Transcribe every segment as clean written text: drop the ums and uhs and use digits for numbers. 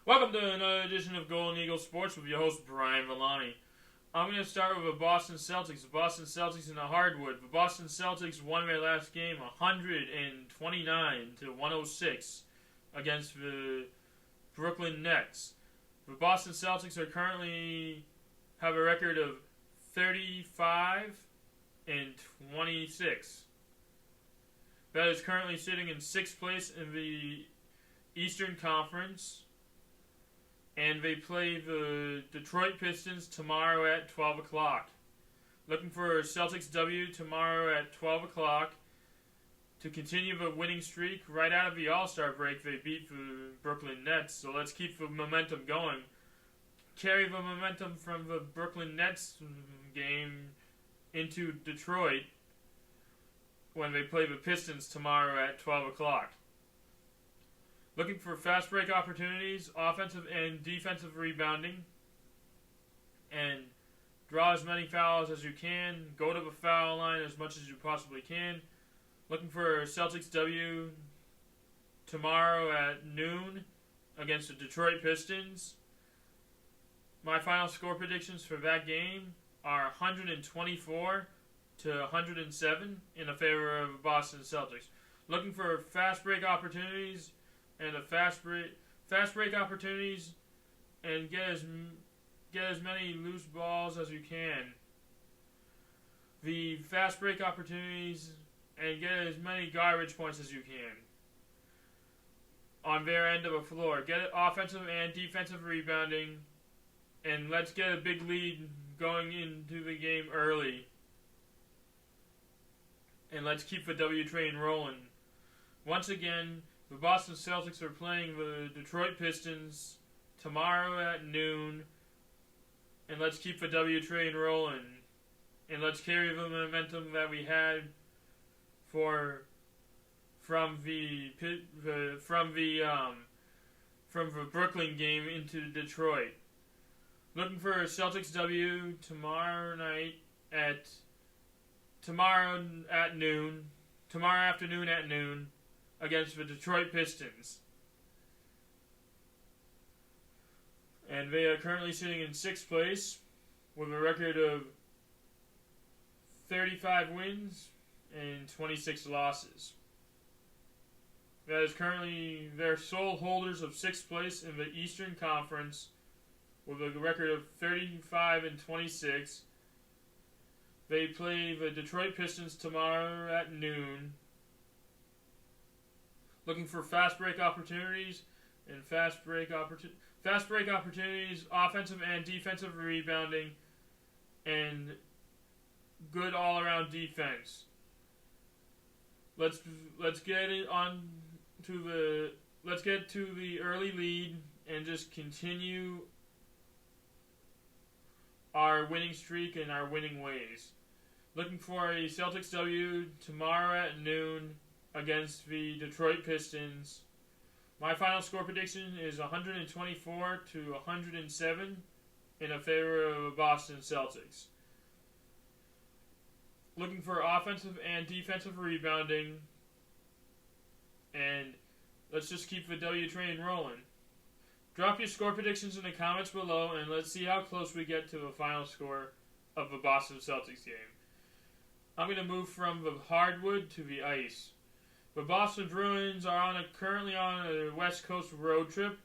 Welcome to another edition of Golden Eagle Sports with your host, Brian Villani. I'm going to start with the Boston Celtics. The Boston Celtics in the hardwood. The Boston Celtics won their last game 129 to 106 against the Brooklyn Nets. The Boston Celtics are currently have a record of 35 and 26. That is currently sitting in 6th place in the Eastern Conference. And they play the Detroit Pistons tomorrow at 12 o'clock. Looking for a Celtics W tomorrow at 12 o'clock to continue the winning streak. Right out of the All-Star break, they beat the Brooklyn Nets, so let's keep the momentum going. Carry the momentum from the Brooklyn Nets game into Detroit when they play the Pistons tomorrow at 12 o'clock. Looking for fast break opportunities, offensive and defensive rebounding, and draw as many fouls as you can. Go to the foul line as much as you possibly can. Looking for Celtics W tomorrow at noon against the Detroit Pistons. My final score predictions for that game are 124 to 107 in favor of Boston Celtics. Looking for fast break opportunities and fast break opportunities, and get as many loose balls as you can. The fast break opportunities and get as many garbage points as you can on their end of the floor. Get offensive and defensive rebounding, and let's get a big lead going into the game early. And let's keep the W train rolling. Once again, the Boston Celtics are playing the Detroit Pistons tomorrow at noon, and let's keep the W train rolling, and let's carry the momentum that we had from the Brooklyn game into Detroit. Looking for a Celtics W tomorrow afternoon at noon. Against the Detroit Pistons. And they are currently sitting in 6th place with a record of 35 wins and 26 losses. That is currently their sole holders of 6th place in the Eastern Conference with a record of 35 and 26. They play the Detroit Pistons tomorrow at noon. Looking for fast break opportunities, offensive and defensive rebounding, and good all around defense. Let's get to the early lead and just continue our winning streak and our winning ways. Looking for a Celtics W tomorrow at noon against the Detroit Pistons. My final score prediction is 124 to 107 in favor of the Boston Celtics. Looking for offensive and defensive rebounding, and let's just keep the W train rolling. Drop your score predictions in the comments below, and let's see how close we get to the final score of the Boston Celtics game. I'm going to move from the hardwood to the ice. The Boston Bruins are currently on a West Coast road trip.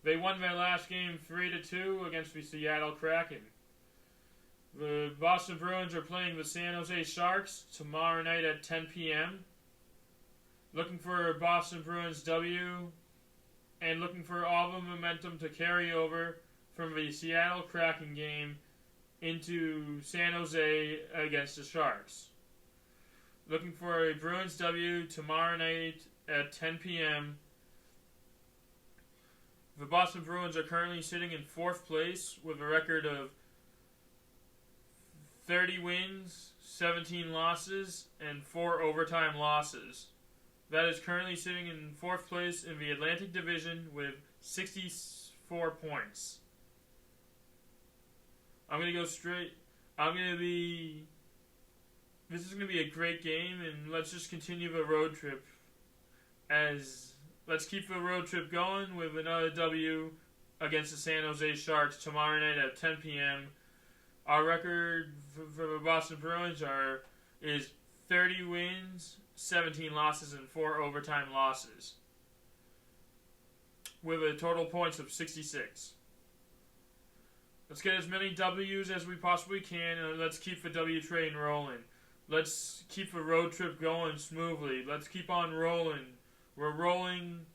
They won their last game 3-2 against the Seattle Kraken. The Boston Bruins are playing the San Jose Sharks tomorrow night at 10 p.m. Looking for a Boston Bruins W, and looking for all the momentum to carry over from the Seattle Kraken game into San Jose against the Sharks. Looking for a Bruins W tomorrow night at 10 p.m. The Boston Bruins are currently sitting in 4th place with a record of 30 wins, 17 losses, and 4 overtime losses. That is currently sitting in 4th place in the Atlantic Division with 64 points. This is going to be a great game, and let's just continue the road trip. Let's keep the road trip going with another W against the San Jose Sharks tomorrow night at 10 p.m. Our record for the Boston Bruins is 30 wins, 17 losses, and 4 overtime losses, with a total points of 66. Let's get as many W's as we possibly can, and let's keep the W train rolling. Let's keep the road trip going smoothly. Let's keep on rolling. We're rolling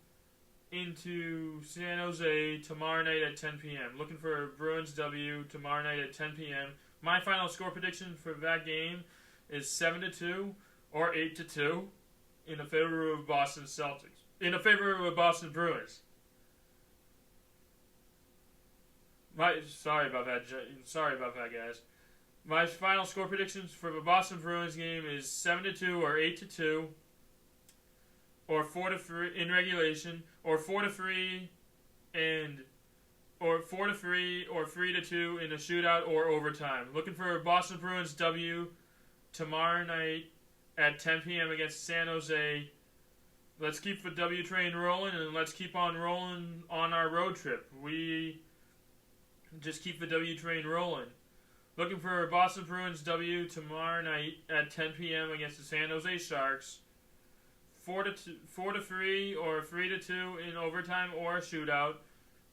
into San Jose tomorrow night at 10 p.m. Looking for a Bruins W tomorrow night at 10 p.m. My final score prediction for that game is 7-2 or 8-2 in the favor of Boston Celtics. In the favor of the Boston Bruins. Sorry about that, guys. My final score predictions for the Boston Bruins game is 7-2 or 8-2, or 4-3 in regulation, or 4-3 or 4-3 or 3-2 in a shootout or overtime. Looking for a Boston Bruins W tomorrow night at 10 p.m. against San Jose. Let's keep the W train rolling, and let's keep on rolling on our road trip. We just keep the W train rolling. Looking for a Boston Bruins W tomorrow night at 10 p.m. against the San Jose Sharks. 4-3 or 3-2 in overtime or a shootout,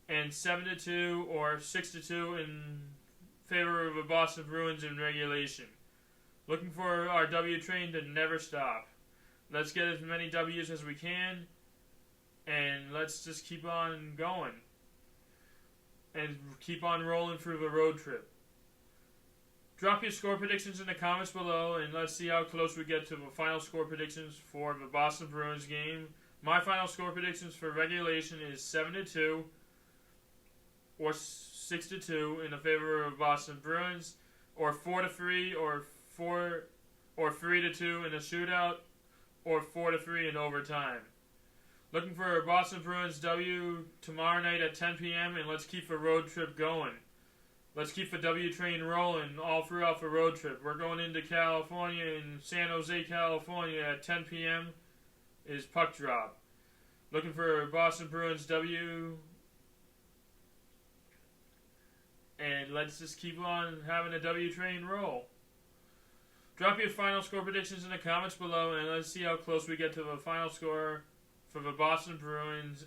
and 7-2 or 6-2 in favor of the Boston Bruins in regulation. Looking for our W train to never stop. Let's get as many W's as we can, and let's just keep on going and keep on rolling through the road trip. Drop your score predictions in the comments below, and let's see how close we get to the final score predictions for the Boston Bruins game. My final score predictions for regulation is 7-2 or 6-2 in the favor of Boston Bruins, or 4-3 or 3-2 in a shootout, or 4-3 in overtime. Looking for a Boston Bruins W tomorrow night at 10 p.m. and let's keep the road trip going. Let's keep the W train rolling all throughout the road trip. We're going into California, in San Jose, California at 10 p.m. is puck drop. Looking for a Boston Bruins W, and let's just keep on having a W train roll. Drop your final score predictions in the comments below, and let's see how close we get to the final score for the Boston Bruins.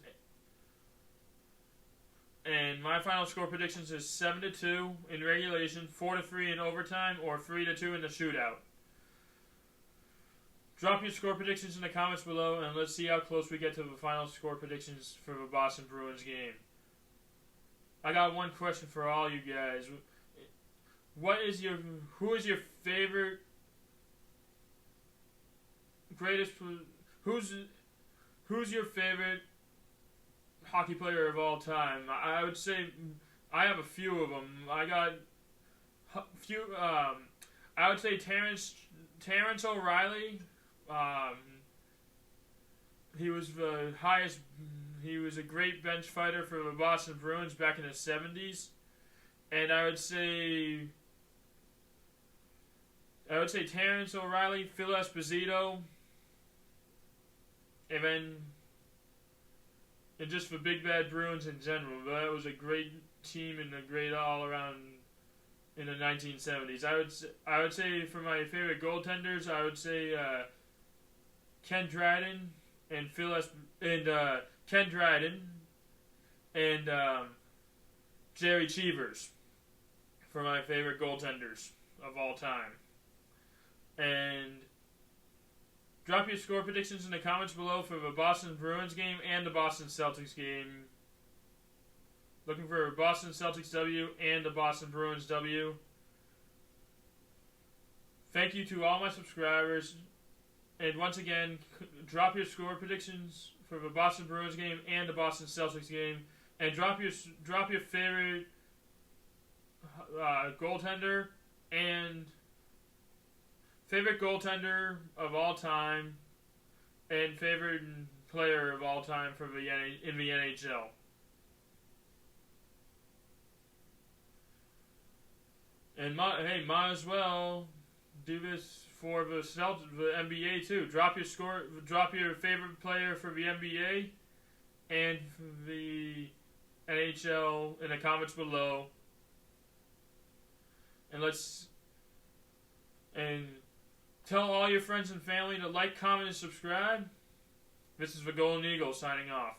And my final score predictions is 7-2 in regulation, 4-3 in overtime, or 3-2 in the shootout. Drop your score predictions in the comments below, and let's see how close we get to the final score predictions for the Boston Bruins game. I got one question for all you guys. Who is your favorite, who's your favorite hockey player of all time? I would say I have a few of them. I would say Terrence O'Reilly. He was the highest. He was a great bench fighter for the Boston Bruins back in the 70s, and I would say Terrence O'Reilly, Phil Esposito, and just the Big Bad Bruins in general. That was a great team and a great all-around in the 1970s. I would say for my favorite goaltenders, I would say Ken Dryden and Ken Dryden and Jerry Cheevers for my favorite goaltenders of all time. And drop your score predictions in the comments below for the Boston Bruins game and the Boston Celtics game. Looking for a Boston Celtics W and the Boston Bruins W. Thank you to all my subscribers. And once again, drop your score predictions for the Boston Bruins game and the Boston Celtics game. And drop your favorite goaltender and favorite goaltender of all time and favorite player of all time in the NHL. And might as well do this for the NBA too. Drop your favorite player for the NBA and the NHL in the comments below. And tell all your friends and family to like, comment, and subscribe. This is the Golden Eagle signing off.